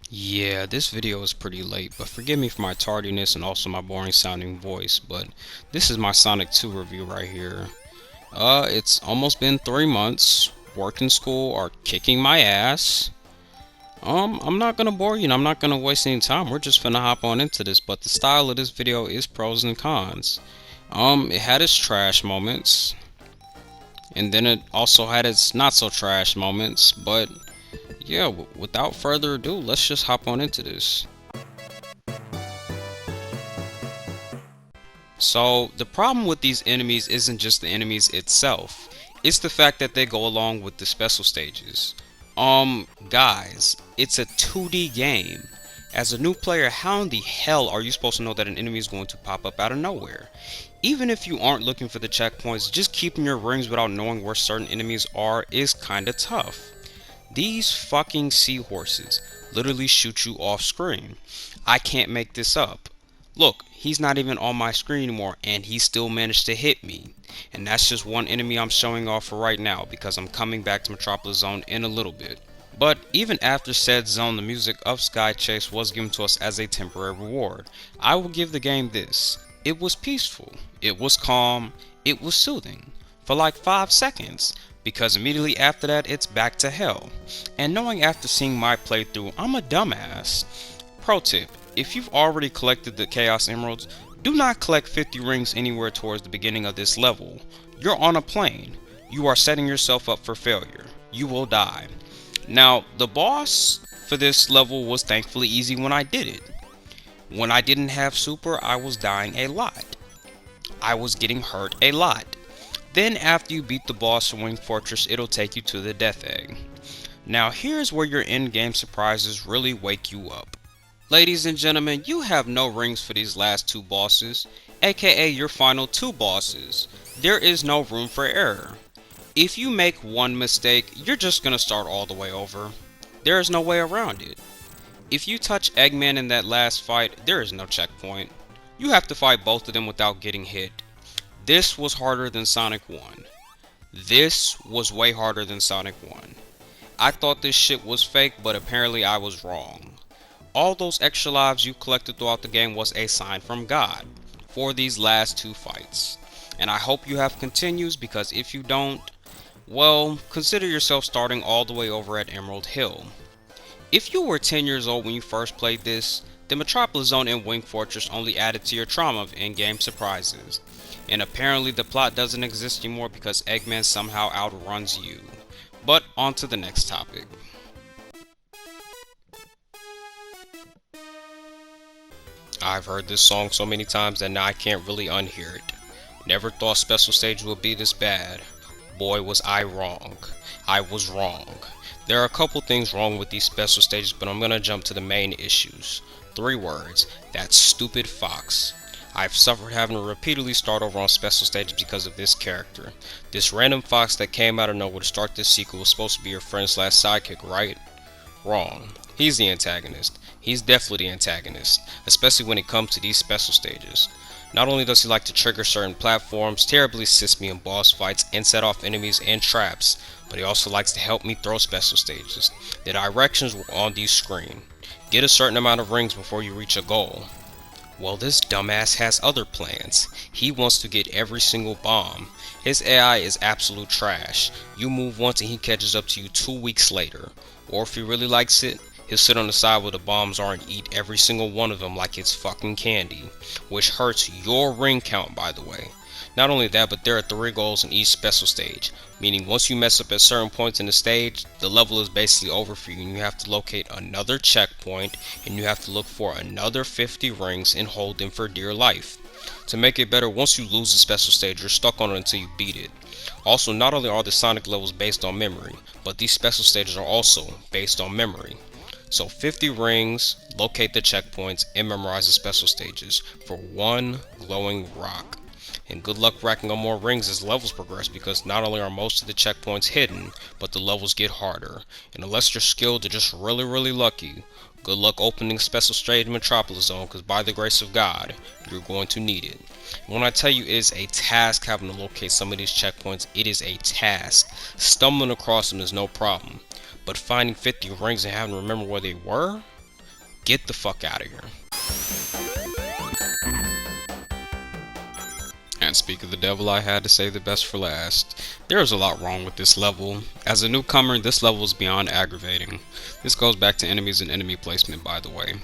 Yeah, this video is pretty late, but forgive me for my tardiness and also my boring sounding voice, but this is my Sonic 2 review right here. It's almost been 3 months. Work and school are kicking my ass. I'm not gonna bore you and I'm not gonna waste any time. We're just gonna hop on into this, but the style of this video is pros and cons. It had its trash moments, and then it also had its not so trash moments, but yeah, without further ado, let's just hop on into this. So, the problem with these enemies isn't just the enemies itself, it's the fact that they go along with the special stages. Guys, it's a 2D game. As a new player, how in the hell are you supposed to know that an enemy is going to pop up out of nowhere? Even if you aren't looking for the checkpoints, just keeping your rings without knowing where certain enemies are is kinda tough. These fucking seahorses literally shoot you off screen. I can't make this up. Look, he's not even on my screen anymore and he still managed to hit me. And that's just one enemy I'm showing off for right now because I'm coming back to Metropolis Zone in a little bit. But even after said zone, the music of Sky Chase was given to us as a temporary reward. I will give the game this. It was peaceful, it was calm, it was soothing. For like 5 seconds. Because immediately after that it's back to hell. And knowing after seeing my playthrough, I'm a dumbass. Pro tip, if you've already collected the Chaos Emeralds, do not collect 50 rings anywhere towards the beginning of this level. You're on a plane. You are setting yourself up for failure. You will die. Now, the boss for this level was thankfully easy when I did it. When I didn't have super, I was dying a lot. I was getting hurt a lot. Then after you beat the boss from Wing Fortress, it'll take you to the Death Egg. Now here's where your in-game surprises really wake you up. Ladies and gentlemen, you have no rings for these last 2 bosses, aka your final 2 bosses. There is no room for error. If you make one mistake, you're just gonna start all the way over. There is no way around it. If you touch Eggman in that last fight, there is no checkpoint. You have to fight both of them without getting hit. This was harder than Sonic 1. This was way harder than Sonic 1. I thought this shit was fake, but apparently I was wrong. All those extra lives you collected throughout the game was a sign from God for these last 2 fights. And I hope you have continues, because if you don't, well, consider yourself starting all the way over at Emerald Hill. If you were 10 years old when you first played this, the Metropolis Zone and Wing Fortress only added to your trauma of in-game surprises. And apparently the plot doesn't exist anymore because Eggman somehow outruns you. But on to the next topic. I've heard this song so many times that now I can't really unhear it. Never thought special stage would be this bad. Boy, was I wrong. I was wrong. There are a couple things wrong with these special stages, but I'm gonna jump to the main issues. 3 words. That stupid fox. I've suffered having to repeatedly start over on special stages because of this character. This random fox that came out of nowhere to start this sequel was supposed to be your friend slash sidekick, right? Wrong. He's the antagonist. He's definitely the antagonist, especially when it comes to these special stages. Not only does he like to trigger certain platforms, terribly assist me in boss fights, and set off enemies and traps, but he also likes to help me throw special stages. The directions were on the screen. Get a certain amount of rings before you reach a goal. Well, this dumbass has other plans. He wants to get every single bomb. His AI is absolute trash. You move once and he catches up to you 2 weeks later. Or if he really likes it, he'll sit on the side where the bombs are and eat every single one of them like it's fucking candy. Which hurts your ring count, by the way. Not only that, but there are 3 goals in each special stage, meaning once you mess up at certain points in the stage, the level is basically over for you and you have to locate another checkpoint and you have to look for another 50 rings and hold them for dear life. To make it better, once you lose the special stage, you're stuck on it until you beat it. Also, not only are the Sonic levels based on memory, but these special stages are also based on memory. So 50 rings, locate the checkpoints, and memorize the special stages for 1 glowing rock. And good luck racking on more rings as levels progress, because not only are most of the checkpoints hidden, but the levels get harder. And unless you're skilled or just really lucky, good luck opening special stage in Metropolis Zone, because by the grace of God, you're going to need it. And when I tell you it is a task having to locate some of these checkpoints, it is a task. Stumbling across them is no problem, but finding 50 rings and having to remember where they were? Get the fuck out of here. And speak of the devil, I had to save the best for last. There is a lot wrong with this level. As a newcomer, this level is beyond aggravating. This goes back to enemies and enemy placement, by the way.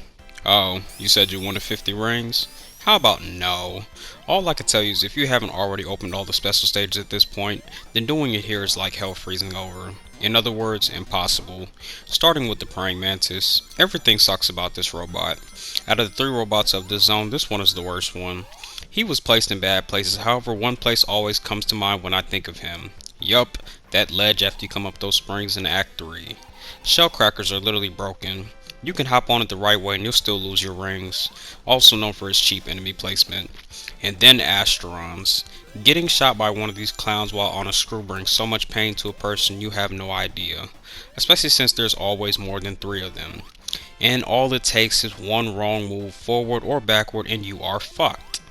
Oh, you said you wanted 50 rings? How about no? All I can tell you is if you haven't already opened all the special stages at this point, then doing it here is like hell freezing over. In other words, impossible. Starting with the praying mantis, everything sucks about this robot. Out of the 3 robots of this zone, this one is the worst one. He was placed in bad places, however one place always comes to mind when I think of him. Yup, that ledge after you come up those springs in Act 3. Shell crackers are literally broken. You can hop on it the right way and you'll still lose your rings. Also known for his cheap enemy placement. And then Asterons. Getting shot by one of these clowns while on a screw brings so much pain to a person you have no idea. Especially since there's always more than 3 of them. And all it takes is one wrong move forward or backward and you are fucked.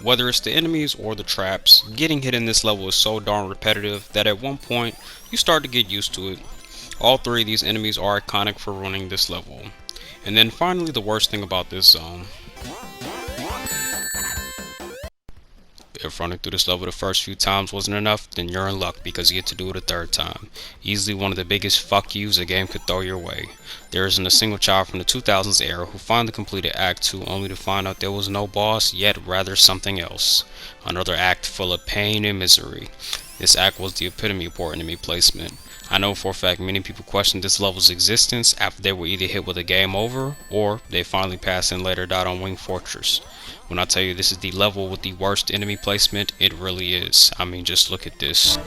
Whether it's the enemies or the traps, getting hit in this level is so darn repetitive that at one point you start to get used to it. All 3 of these enemies are iconic for running this level. And then finally the worst thing about this zone. If running through this level the first few times wasn't enough, then you're in luck because you get to do it a 3rd time. Easily one of the biggest fuck yous a game could throw your way. There isn't a single child from the 2000s era who finally completed Act 2 only to find out there was no boss, yet rather something else. Another act full of pain and misery. This act was the epitome of poor enemy placement. I know for a fact many people questioned this level's existence after they were either hit with a game over, or they finally passed and later died on Wing Fortress. When I tell you this is the level with the worst enemy placement, it really is. I mean, just look at this.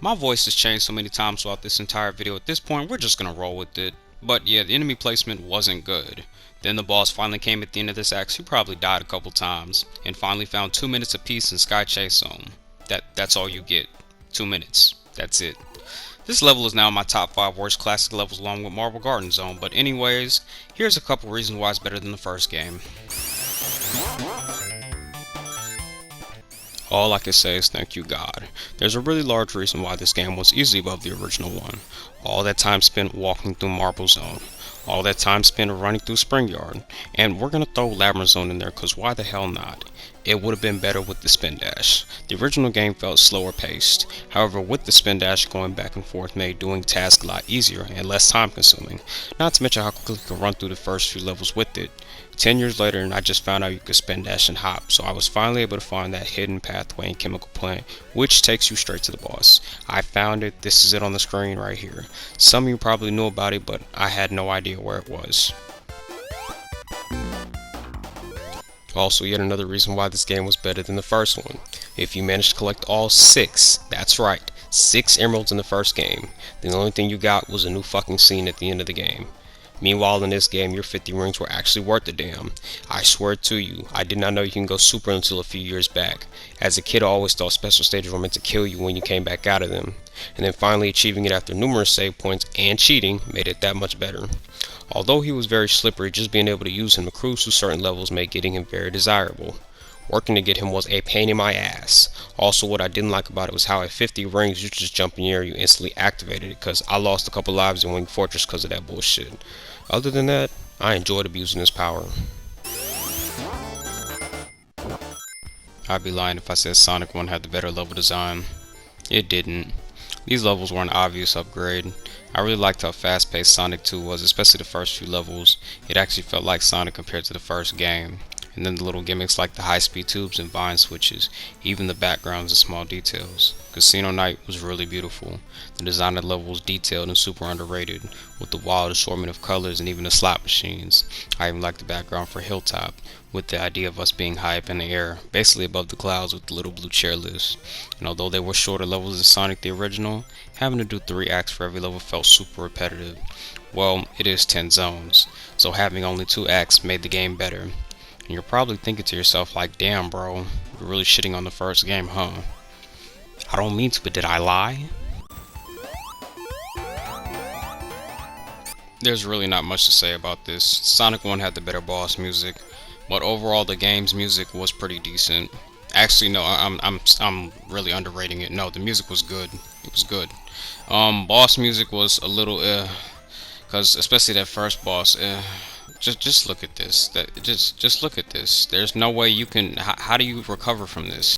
My voice has changed so many times throughout this entire video. At this point, we're just gonna roll with it. But yeah, the enemy placement wasn't good. Then the boss finally came at the end of this act. He probably died a couple times, and finally found 2 minutes of peace in Sky Chase Zone. That's all you get. 2 minutes. That's it. This level is now in my top 5 worst classic levels along with Marble Garden Zone. But anyways, here's a couple reasons why it's better than the first game. All I can say is thank you God. There's a really large reason why this game was easily above the original one. All that time spent walking through Marble Zone. All that time spent running through Spring Yard. And we're gonna throw Labyrinth Zone in there cause why the hell not? It would have been better with the spin dash. The original game felt slower paced. However, with the spin dash going back and forth made doing tasks a lot easier and less time consuming. Not to mention how quickly you can run through the first few levels with it. 10 years later and I just found out you could spin dash and hop, so I was finally able to find that hidden pathway in Chemical Plant, which takes you straight to the boss. I found it, this is it on the screen right here. Some of you probably knew about it, but I had no idea where it was. Also, yet another reason why this game was better than the first one. If you managed to collect all 6, that's right, 6 emeralds in the first game, then the only thing you got was a new fucking scene at the end of the game. Meanwhile, in this game, your 50 rings were actually worth a damn. I swear to you, I did not know you can go super until a few years back. As a kid, I always thought special stages were meant to kill you when you came back out of them. And then finally achieving it after numerous save points and cheating made it that much better. Although he was very slippery, just being able to use him to cruise through certain levels made getting him very desirable. Working to get him was a pain in my ass. Also, what I didn't like about it was how at 50 rings you just jump in the air, you instantly activated it, because I lost a couple lives in Wing Fortress because of that bullshit. Other than that, I enjoyed abusing his power. I'd be lying if I said Sonic 1 had the better level design. It didn't. These levels were an obvious upgrade. I really liked how fast-paced Sonic 2 was, especially the first few levels. It actually felt like Sonic compared to the first game. And then the little gimmicks like the high-speed tubes and vine switches, even the backgrounds and small details. Casino Night was really beautiful. The design of the level was detailed and super underrated, with the wild assortment of colors and even the slot machines. I even liked the background for Hilltop, with the idea of us being high up in the air, basically above the clouds with the little blue chairlifts. And although they were shorter levels than Sonic the original, having to do 3 acts for every level felt super repetitive. Well, it is 10 zones, so having only 2 acts made the game better. And you're probably thinking to yourself like, damn bro, you're really shitting on the first game, huh? I don't mean to, but did I lie? There's really not much to say about this. Sonic 1 had the better boss music, but overall the game's music was pretty decent. Actually, no, I'm really underrating it. No, the music was good. It was good. Boss music was a little cause especially that first boss. Just look at this. Just look at this. There's no way you can. How do you recover from this?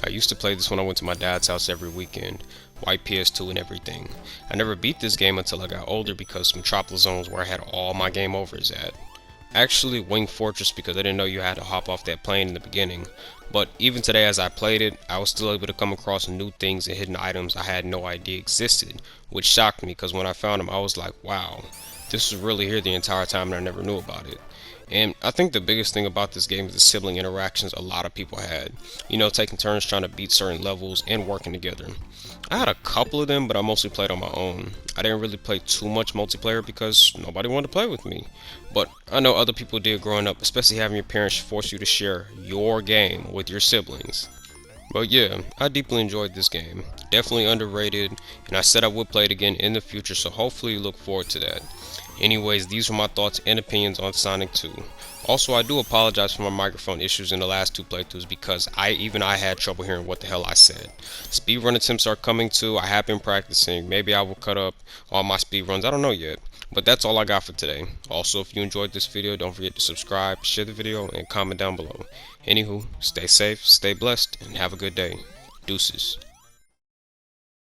I used to play this when I went to my dad's house every weekend, white PS2 and everything. I never beat this game until I got older because Metropolis Zone was where I had all my game overs at. Actually, Wing Fortress because I didn't know you had to hop off that plane in the beginning. But even today as I played it, I was still able to come across new things and hidden items I had no idea existed, which shocked me because when I found them I was like, wow, this was really here the entire time and I never knew about it. And I think the biggest thing about this game is the sibling interactions a lot of people had. You know, taking turns trying to beat certain levels and working together. I had a couple of them, but I mostly played on my own. I didn't really play too much multiplayer because nobody wanted to play with me. But I know other people did growing up, especially having your parents force you to share your game with your siblings. But yeah, I deeply enjoyed this game. Definitely underrated, and I said I would play it again in the future, so hopefully you look forward to that. Anyways, these were my thoughts and opinions on Sonic 2. Also, I do apologize for my microphone issues in the last two playthroughs because I had trouble hearing what the hell I said. Speedrun attempts are coming too. I have been practicing. Maybe I will cut up all my speedruns. I don't know yet. But that's all I got for today. Also, if you enjoyed this video, don't forget to subscribe, share the video, and comment down below. Anywho, stay safe, stay blessed, and have a good day. Deuces.